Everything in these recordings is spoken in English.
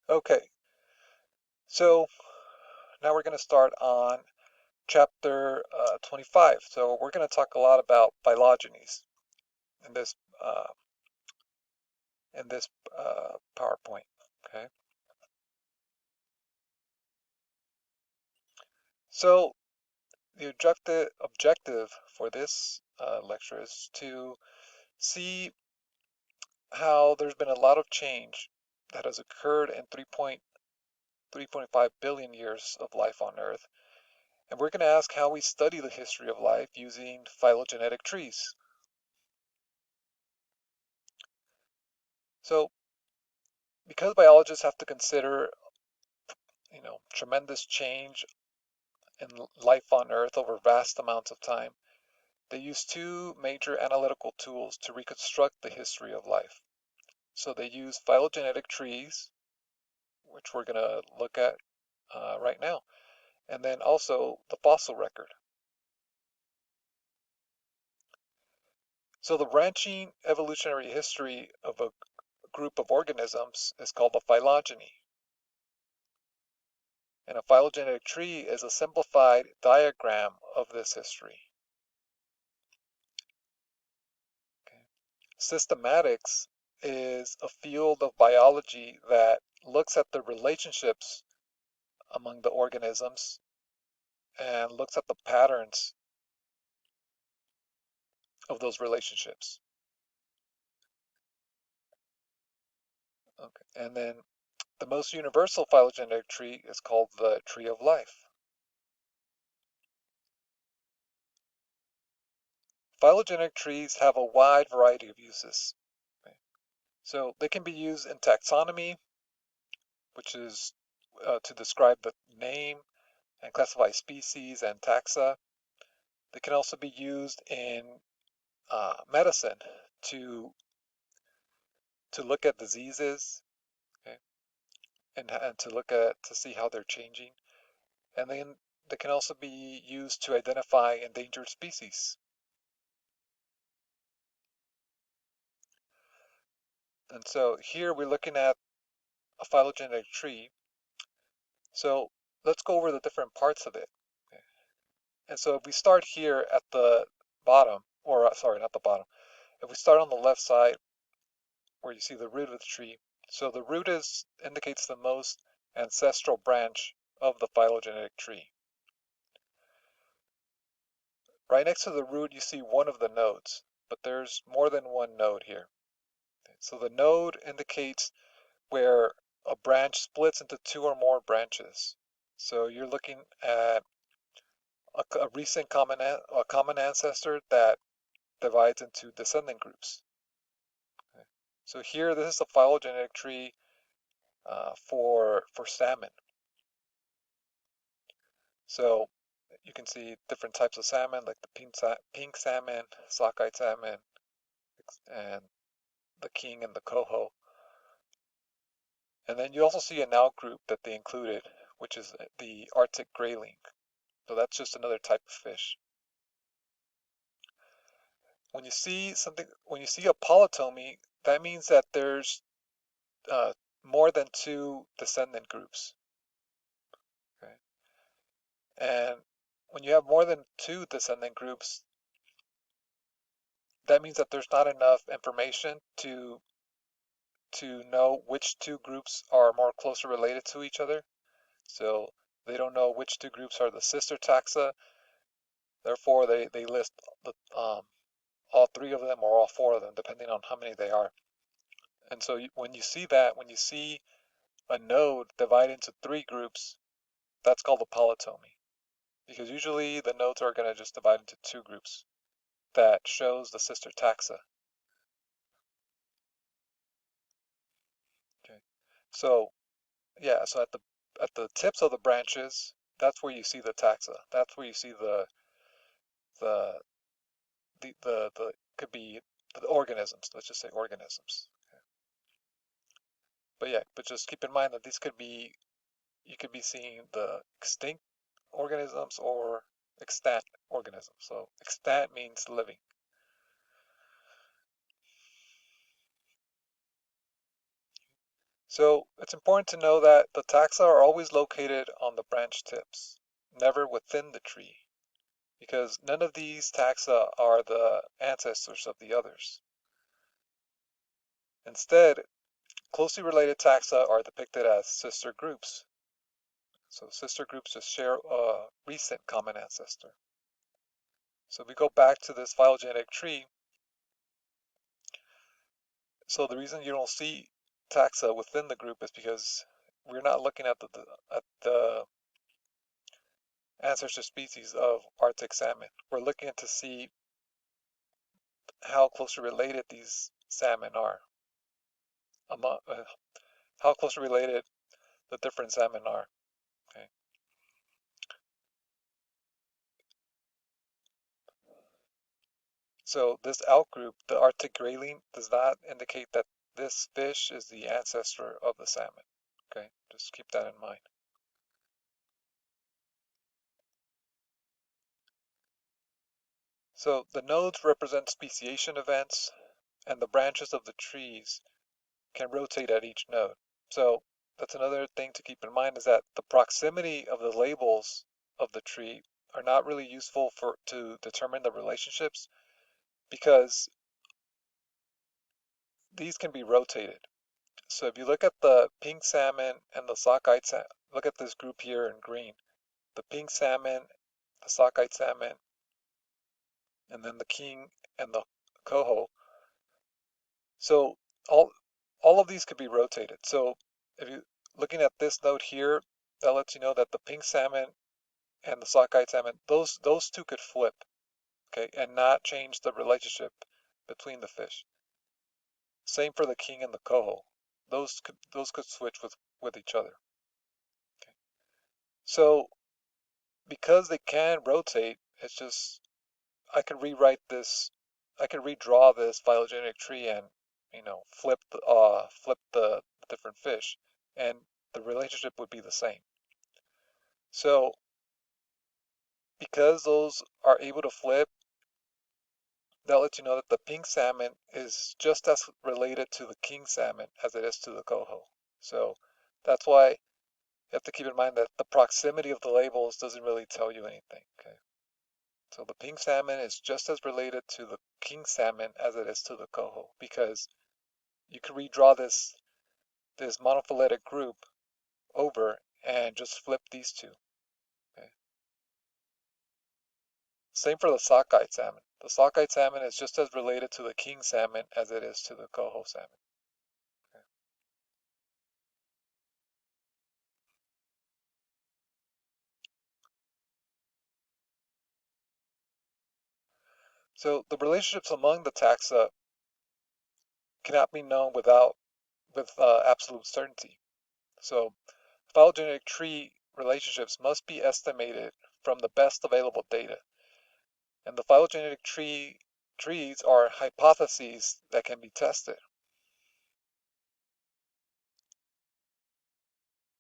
Okay, so now we're going to start on chapter 25. So we're going to talk a lot about phylogenies in this PowerPoint. Okay, so the objective for this lecture is to see how there's been a lot of change that has occurred in 3.5 billion years of life on Earth. And we're going to ask how we study the history of life using phylogenetic trees. So, because biologists have to consider, tremendous change in life on Earth over vast amounts of time, they use two major analytical tools to reconstruct the history of life. So they use phylogenetic trees, which we're going to look at right now, and then also the fossil record. So the branching evolutionary history of a group of organisms is called a phylogeny. And a phylogenetic tree is a simplified diagram of this history. Okay. Systematics is a field of biology that looks at the relationships among the organisms and looks at the patterns of those relationships. Okay. And then the most universal phylogenetic tree is called the tree of life. Phylogenetic trees have a wide variety of uses. Okay. So they can be used in taxonomy, which is to describe the name and classify species and taxa. They can also be used in medicine to look at diseases, okay, and to see how they're changing. And then they can also be used to identify endangered species. And so here we're looking at a phylogenetic tree. So let's go over the different parts of it. Okay. And so if we start here at the bottom, or sorry, not the bottom. If we start on the left side where you see the root of the tree, so the root indicates the most ancestral branch of the phylogenetic tree. Right next to the root, you see one of the nodes, but there's more than one node here. So the node indicates where a branch splits into two or more branches. So you're looking at a recent common ancestor that divides into descendant groups. Okay. So here, this is a phylogenetic tree for salmon. So you can see different types of salmon, like the pink salmon, sockeye salmon, and the king and the coho. And then you also see an outgroup that they included, which is the Arctic grayling. So that's just another type of fish. When you see a polytomy, that means that there's uh, more than two descendant groups. Okay? And when you have more than two descendant groups, that means that there's not enough information to know which two groups are more closely related to each other. So they don't know which two groups are the sister taxa. Therefore, they list all three of them or all four of them, depending on how many they are. And so when you see a node divided into three groups, that's called a polytomy. Because usually the nodes are going to just divide into two groups. That shows the sister taxa. Okay. So yeah, so at the tips of the branches, that's where you see the taxa. That's where you see the the could be the organisms. Let's just say organisms. Okay. But yeah, but just keep in mind that these could be you could be seeing the extinct organisms or extant organisms. So extant means living. So it's important to know that the taxa are always located on the branch tips, never within the tree, because none of these taxa are the ancestors of the others. Instead, closely related taxa are depicted as sister groups. So sister groups just share a recent common ancestor. So if we go back to this phylogenetic tree, so the reason you don't see taxa within the group is because we're not looking at the ancestor species of Arctic salmon. We're looking to see how closely related these salmon are, among, how closely related the different salmon are. Okay. So this outgroup, the Arctic grayling, does not indicate that this fish is the ancestor of the salmon. Okay, just keep that in mind. So the nodes represent speciation events, and the branches of the trees can rotate at each node. So that's another thing to keep in mind, is that the proximity of the labels of the tree are not really useful to determine the relationships, because these can be rotated. So if you look at the pink salmon and the sockeye salmon, look at this group here in green, the pink salmon, the sockeye salmon, and then the king and the coho. So all all of these could be rotated. So if you looking at this node here, that lets you know that the pink salmon and the sockeye salmon, those two could flip, okay, and not change the relationship between the fish. Same for the king and the coho. Those could switch with each other. Okay. So because they can rotate, it's just I could rewrite this, I could redraw this phylogenetic tree and flip the different fish, and the relationship would be the same. So because those are able to flip, that lets you know that the pink salmon is just as related to the king salmon as it is to the coho. So that's why you have to keep in mind that the proximity of the labels doesn't really tell you anything. Okay. So the pink salmon is just as related to the king salmon as it is to the coho, because you can redraw this monophyletic group over and just flip these two. Okay. Same for the sockeye salmon. The sockeye salmon is just as related to the king salmon as it is to the coho salmon. Okay. So the relationships among the taxa cannot be known with absolute certainty. So phylogenetic tree relationships must be estimated from the best available data. And the phylogenetic trees are hypotheses that can be tested.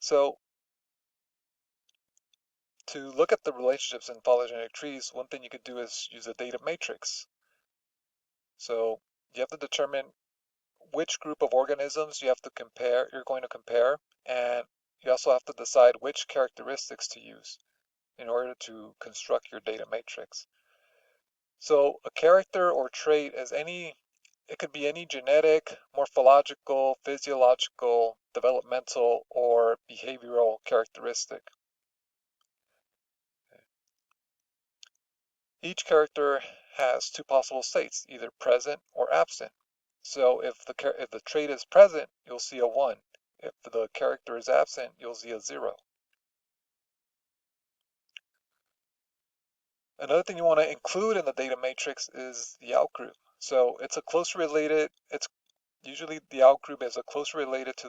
So to look at the relationships in phylogenetic trees, one thing you could do is use a data matrix. So you have to determine which group of organisms you're going to compare, and you also have to decide which characteristics to use in order to construct your data matrix. So a character or trait is it could be any genetic, morphological, physiological, developmental, or behavioral characteristic. Each character has two possible states, either present or absent. So if the trait is present, you'll see a 1. If the character is absent, you'll see a 0. Another thing you want to include in the data matrix is the outgroup. So it's usually the outgroup is closely related to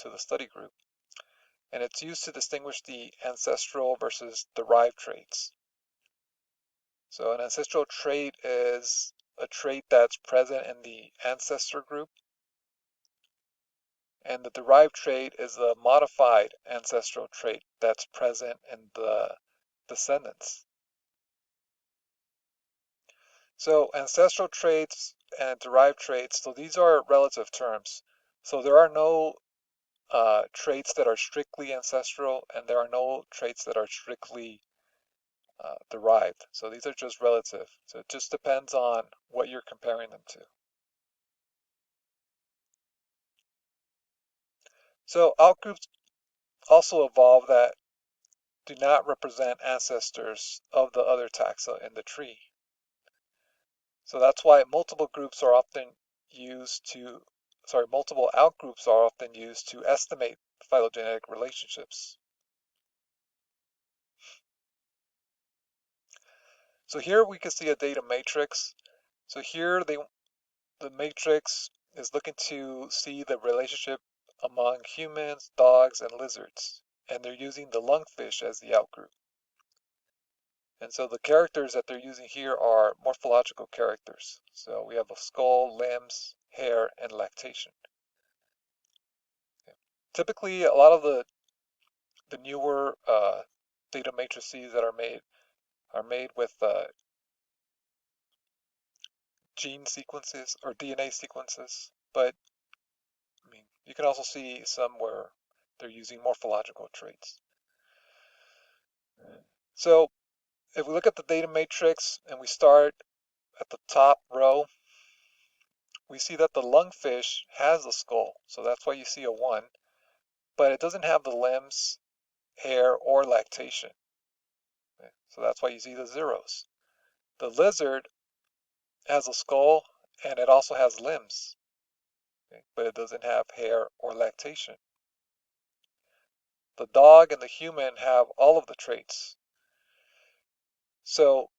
the study group, and it's used to distinguish the ancestral versus derived traits. So an ancestral trait is a trait that's present in the ancestor group, and the derived trait is a modified ancestral trait that's present in the descendants. So ancestral traits and derived traits, so these are relative terms. So there are no traits that are strictly ancestral, and there are no traits that are strictly derived. So these are just relative. So it just depends on what you're comparing them to. So outgroups also evolve that do not represent ancestors of the other taxa in the tree. So that's why multiple outgroups are often used to estimate phylogenetic relationships. So here we can see a data matrix. So here the matrix is looking to see the relationship among humans, dogs, and lizards. And they're using the lungfish as the outgroup. And so the characters that they're using here are morphological characters. So we have a skull, limbs, hair, and lactation. Okay. Typically, a lot of the newer data matrices that are made with gene sequences or DNA sequences. But I mean, you can also see some where they're using morphological traits. So if we look at the data matrix and we start at the top row, we see that the lungfish has a skull, so that's why you see a 1, but it doesn't have the limbs, hair, or lactation. Okay? So that's why you see the zeros. The lizard has a skull and it also has limbs, okay? But it doesn't have hair or lactation. The dog and the human have all of the traits. So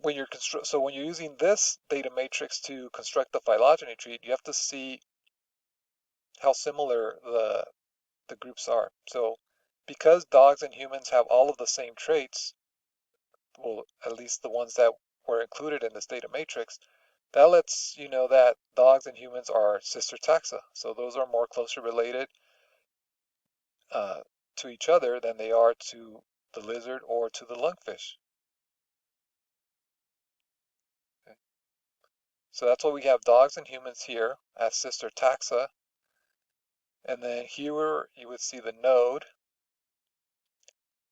when you're using this data matrix to construct the phylogeny tree, you have to see how similar the groups are. So because dogs and humans have all of the same traits, well, at least the ones that were included in this data matrix, that lets you know that dogs and humans are sister taxa. So those are more closely related uh, to each other than they are to the lizard or to the lungfish. Okay. So that's why we have dogs and humans here as sister taxa. And then here you would see the node.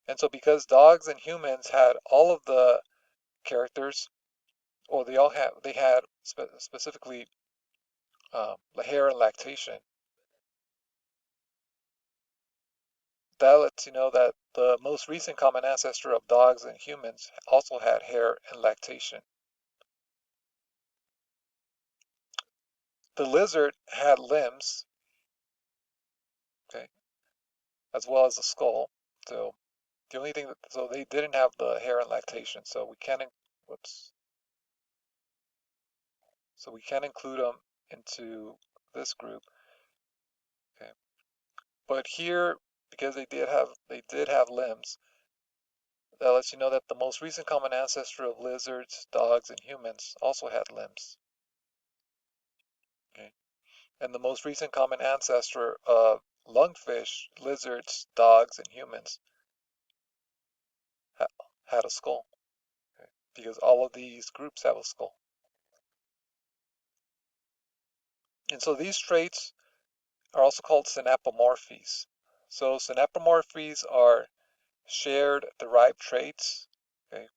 And so because dogs and humans had all of the characters, or they had specifically the hair and lactation, that lets you know that the most recent common ancestor of dogs and humans also had hair and lactation. The lizard had limbs, okay, as well as a skull. So the only thing so they didn't have the hair and lactation, so we can't whoops. So we can't include them into this group. Okay. But here, because they did have limbs, that lets you know that the most recent common ancestor of lizards, dogs, and humans also had limbs. Okay. And the most recent common ancestor of lungfish, lizards, dogs, and humans ha had a skull. Okay. Because all of these groups have a skull. And so these traits are also called synapomorphies. So synapomorphies are shared derived traits, okay,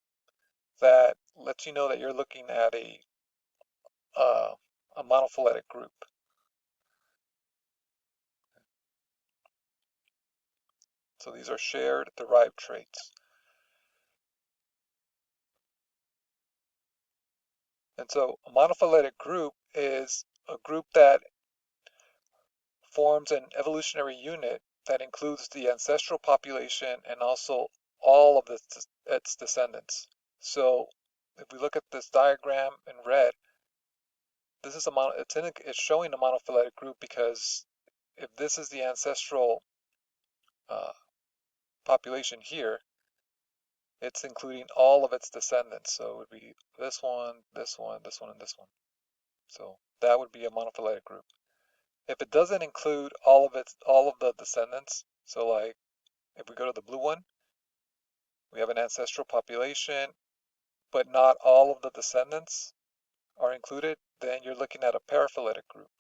that lets you know that you're looking at uh, a monophyletic group. So these are shared derived traits. And so a monophyletic group is a group that forms an evolutionary unit that includes the ancestral population and also all of its descendants. So if we look at this diagram in red, this is it's showing a monophyletic group because if this is the ancestral uh, population here, it's including all of its descendants. So it would be this one, this one, this one, and this one. So that would be a monophyletic group. If it doesn't include all of the descendants, so like if we go to the blue one, we have an ancestral population, but not all of the descendants are included, then you're looking at a paraphyletic group.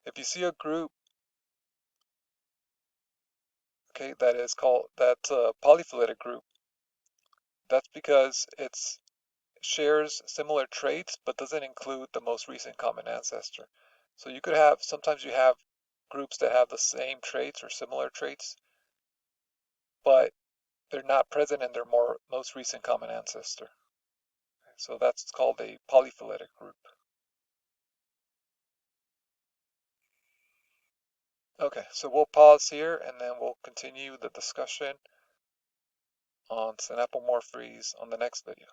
If you see a group, okay, that's a polyphyletic group, that's because it shares similar traits but doesn't include the most recent common ancestor. So sometimes you have groups that have the same traits or similar traits, but they're not present in their most recent common ancestor. So that's called a polyphyletic group. Okay, so we'll pause here and then we'll continue the discussion on synapomorphies on the next video.